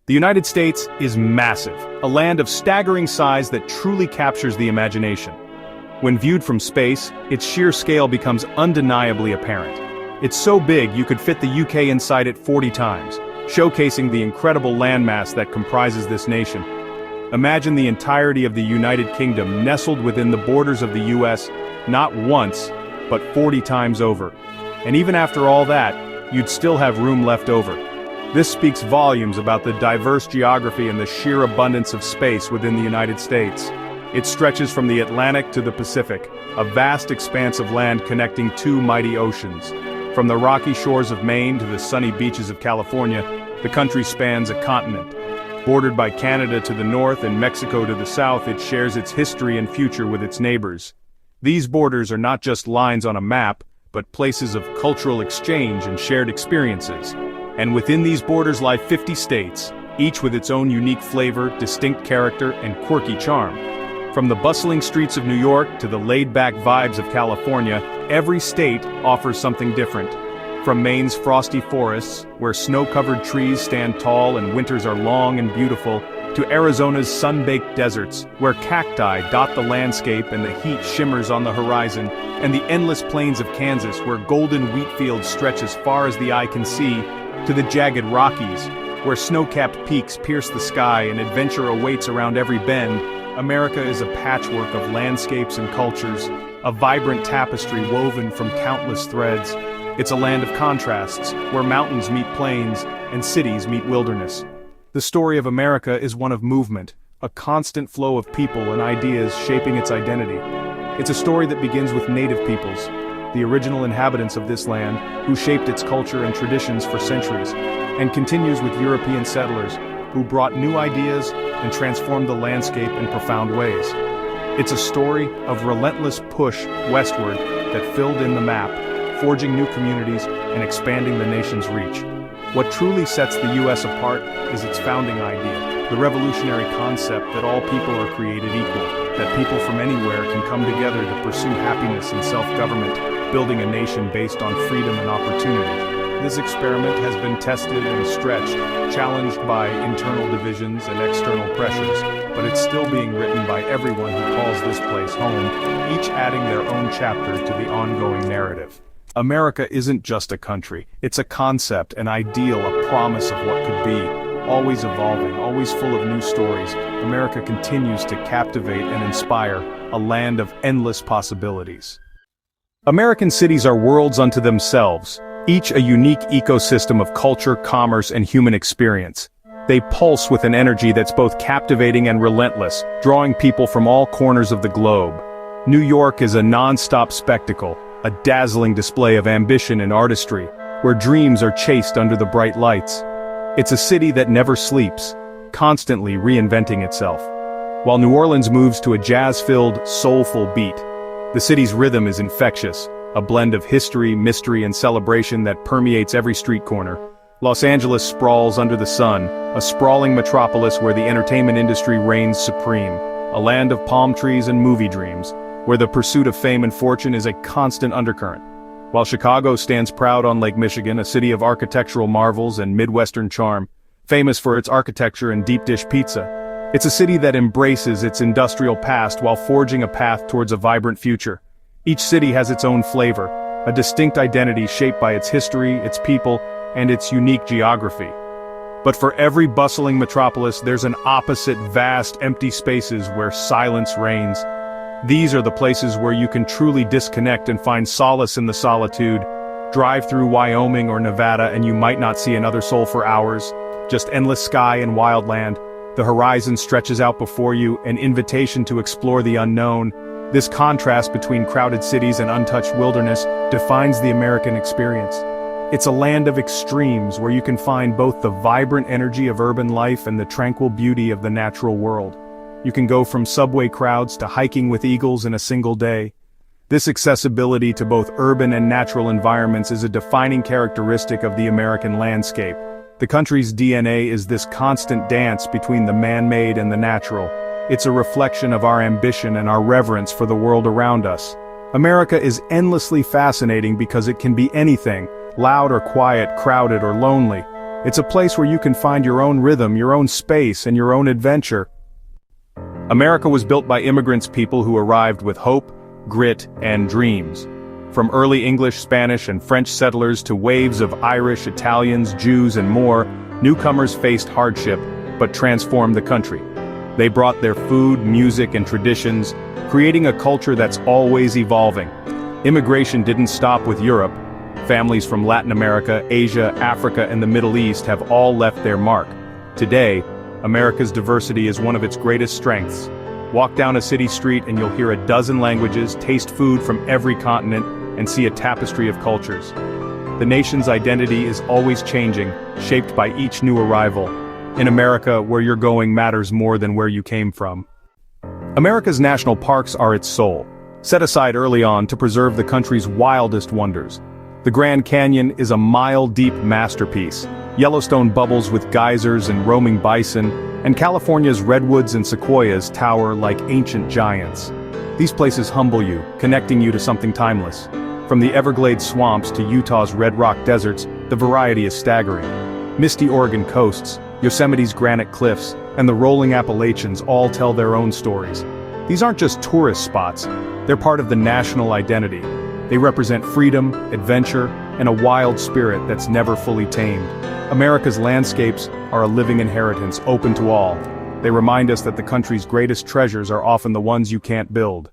The United States is massive, a land of staggering size that truly captures the imagination. When viewed from space, its sheer scale becomes undeniably apparent. It's so big you could fit the UK inside it 40 times, showcasing the incredible landmass that comprises this nation. Imagine the entirety of the United Kingdom nestled within the borders of the US, not once, but 40 times over. And even after all that, you'd still have room left over. This speaks volumes about the diverse geography and the sheer abundance of space within the United States. It stretches from the Atlantic to the Pacific, a vast expanse of land connecting two mighty oceans. From the rocky shores of Maine to the sunny beaches of California, the country spans a continent. Bordered by Canada to the north and Mexico to the south, it shares its history and future with its neighbors. These borders are not just lines on a map, but places of cultural exchange and shared experiences. And within these borders lie 50 states, each with its own unique flavor, distinct character, and quirky charm. From the bustling streets of New York to the laid-back vibes of California, every state offers something different. From Maine's frosty forests, where snow-covered trees stand tall and winters are long and beautiful, to Arizona's sun-baked deserts, where cacti dot the landscape and the heat shimmers on the horizon, and the endless plains of Kansas, where golden wheat fields stretch as far as the eye can see, to the jagged Rockies, where snow-capped peaks pierce the sky and adventure awaits around every bend. America is a patchwork of landscapes and cultures, a vibrant tapestry woven from countless threads. It's a land of contrasts, where mountains meet plains and cities meet wilderness. The story of America is one of movement, a constant flow of people and ideas shaping its identity. It's a story that begins with native peoples, the original inhabitants of this land, who shaped its culture and traditions for centuries, and continues with European settlers, who brought new ideas and transformed the landscape in profound ways. It's a story of relentless push westward that filled in the map, forging new communities and expanding the nation's reach. What truly sets the U.S. apart is its founding idea, the revolutionary concept that all people are created equal, that people from anywhere can come together to pursue happiness and self-government, building a nation based on freedom and opportunity. This experiment has been tested and stretched, challenged by internal divisions and external pressures, but it's still being written by everyone who calls this place home, each adding their own chapter to the ongoing narrative. America isn't just a country, it's a concept, an ideal, a promise of what could be. Always evolving, always full of new stories, America continues to captivate and inspire, a land of endless possibilities. American cities are worlds unto themselves, each a unique ecosystem of culture, commerce, and human experience. They pulse with an energy that's both captivating and relentless, drawing people from all corners of the globe. New York is a non-stop spectacle, a dazzling display of ambition and artistry, where dreams are chased under the bright lights. It's a city that never sleeps, constantly reinventing itself. While New Orleans moves to a jazz-filled, soulful beat, the city's rhythm is infectious, a blend of history, mystery, and celebration that permeates every street corner. Los Angeles sprawls under the sun, a sprawling metropolis where the entertainment industry reigns supreme, a land of palm trees and movie dreams, where the pursuit of fame and fortune is a constant undercurrent. While Chicago stands proud on Lake Michigan, a city of architectural marvels and Midwestern charm, famous for its architecture and deep dish pizza, it's a city that embraces its industrial past while forging a path towards a vibrant future. Each city has its own flavor, a distinct identity shaped by its history, its people, and its unique geography. But for every bustling metropolis, there's an opposite, vast, empty spaces where silence reigns. These are the places where you can truly disconnect and find solace in the solitude. Drive through Wyoming or Nevada and you might not see another soul for hours, just endless sky and wild land. The horizon stretches out before you, an invitation to explore the unknown. This contrast between crowded cities and untouched wilderness defines the American experience. It's a land of extremes where you can find both the vibrant energy of urban life and the tranquil beauty of the natural world. You can go from subway crowds to hiking with eagles in a single day. This accessibility to both urban and natural environments is a defining characteristic of the American landscape. The country's DNA is this constant dance between the man-made and the natural. It's a reflection of our ambition and our reverence for the world around us. America is endlessly fascinating because it can be anything, loud or quiet, crowded or lonely. It's a place where you can find your own rhythm, your own space, and your own adventure. America was built by immigrants, people who arrived with hope, grit, and dreams. From early English, Spanish, and French settlers to waves of Irish, Italians, Jews, and more, newcomers faced hardship, but transformed the country. They brought their food, music, and traditions, creating a culture that's always evolving. Immigration didn't stop with Europe. Families from Latin America, Asia, Africa, and the Middle East have all left their mark. Today, America's diversity is one of its greatest strengths. Walk down a city street and you'll hear a dozen languages, taste food from every continent, and see a tapestry of cultures. The nation's identity is always changing, shaped by each new arrival. In America, where you're going matters more than where you came from. America's national parks are its soul, set aside early on to preserve the country's wildest wonders. The Grand Canyon is a mile-deep masterpiece. Yellowstone bubbles with geysers and roaming bison, and California's redwoods and sequoias tower like ancient giants. These places humble you, connecting you to something timeless. From the Everglades swamps to Utah's red rock deserts, the variety is staggering. Misty Oregon coasts, Yosemite's granite cliffs, and the rolling Appalachians all tell their own stories. These aren't just tourist spots, they're part of the national identity. They represent freedom, adventure, and a wild spirit that's never fully tamed. America's landscapes are a living inheritance open to all. They remind us that the country's greatest treasures are often the ones you can't build.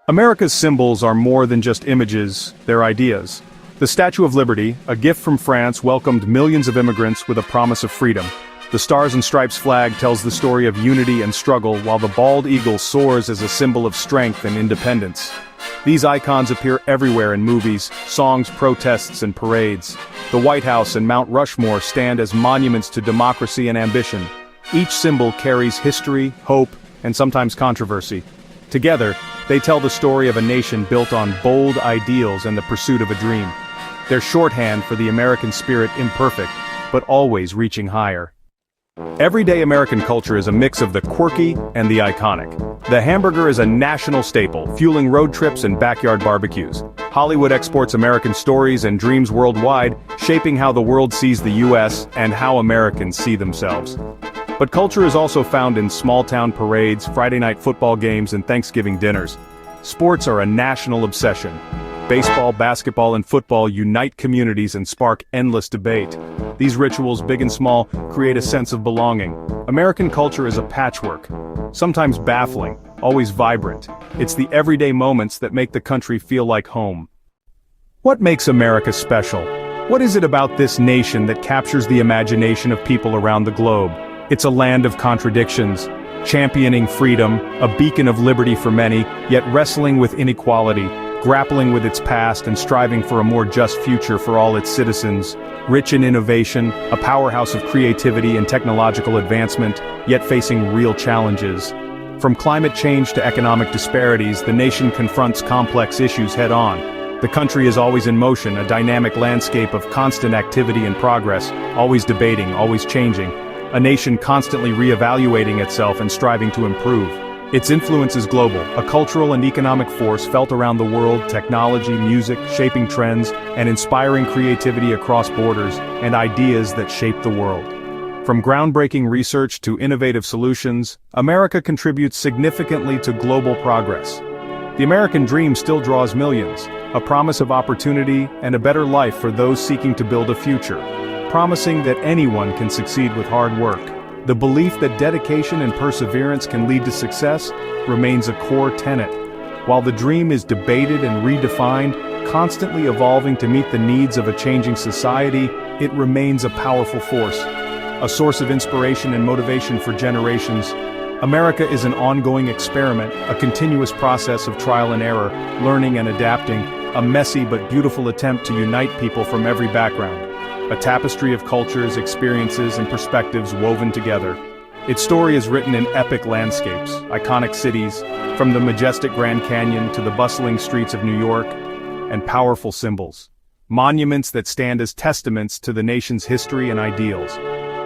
America's symbols are more than just images, they're ideas. The Statue of Liberty, a gift from France, welcomed millions of immigrants with a promise of freedom. The Stars and Stripes flag tells the story of unity and struggle, while the bald eagle soars as a symbol of strength and independence. These icons appear everywhere in movies, songs, protests, and parades. The White House and Mount Rushmore stand as monuments to democracy and ambition. Each symbol carries history, hope, and sometimes controversy. Together, they tell the story of a nation built on bold ideals and the pursuit of a dream. They're shorthand for the American spirit, imperfect, but always reaching higher. Everyday American culture is a mix of the quirky and the iconic. The hamburger is a national staple, fueling road trips and backyard barbecues. Hollywood exports American stories and dreams worldwide, shaping how the world sees the U.S. and how Americans see themselves. But culture is also found in small-town parades, Friday night football games, and Thanksgiving dinners. Sports are a national obsession. Baseball, basketball, and football unite communities and spark endless debate. These rituals, big and small, create a sense of belonging. American culture is a patchwork. Sometimes baffling, always vibrant. It's the everyday moments that make the country feel like home. What makes America special? What is it about this nation that captures the imagination of people around the globe? It's a land of contradictions, championing freedom, a beacon of liberty for many, yet wrestling with inequality, grappling with its past and striving for a more just future for all its citizens. Rich in innovation, a powerhouse of creativity and technological advancement, yet facing real challenges. From climate change to economic disparities, the nation confronts complex issues head-on. The country is always in motion, a dynamic landscape of constant activity and progress, always debating, always changing. A nation constantly re-evaluating itself and striving to improve. Its influence is global, a cultural and economic force felt around the world, technology, music, shaping trends, and inspiring creativity across borders, and ideas that shape the world. From groundbreaking research to innovative solutions, America contributes significantly to global progress. The American dream still draws millions, a promise of opportunity and a better life for those seeking to build a future, promising that anyone can succeed with hard work. The belief that dedication and perseverance can lead to success remains a core tenet. While the dream is debated and redefined, constantly evolving to meet the needs of a changing society, it remains a powerful force, a source of inspiration and motivation for generations. America is an ongoing experiment, a continuous process of trial and error, learning and adapting, a messy but beautiful attempt to unite people from every background. A tapestry of cultures, experiences, and perspectives woven together. Its story is written in epic landscapes, iconic cities, from the majestic Grand Canyon to the bustling streets of New York, and powerful symbols. Monuments that stand as testaments to the nation's history and ideals.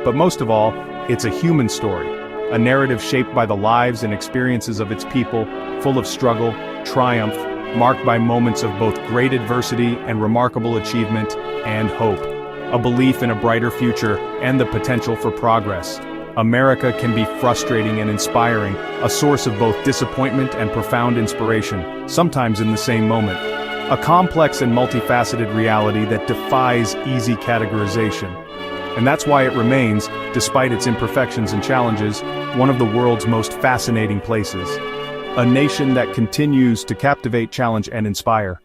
But most of all, it's a human story, a narrative shaped by the lives and experiences of its people, full of struggle, triumph, marked by moments of both great adversity and remarkable achievement, and hope. a belief in a brighter future, and the potential for progress. America can be frustrating and inspiring, a source of both disappointment and profound inspiration, sometimes in the same moment. A complex and multifaceted reality that defies easy categorization. And that's why it remains, despite its imperfections and challenges, one of the world's most fascinating places. A nation that continues to captivate, challenge, and inspire.